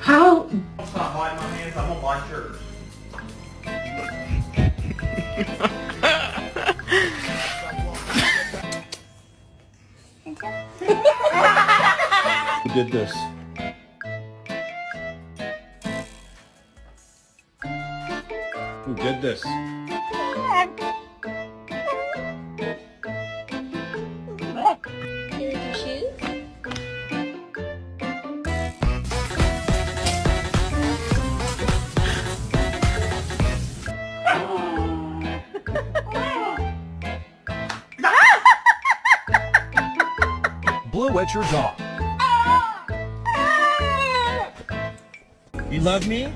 How? Stop biting my hands, I'm gonna bite yours. Who did this? Who did this? You like your shoes? Blue at your dog. You love me?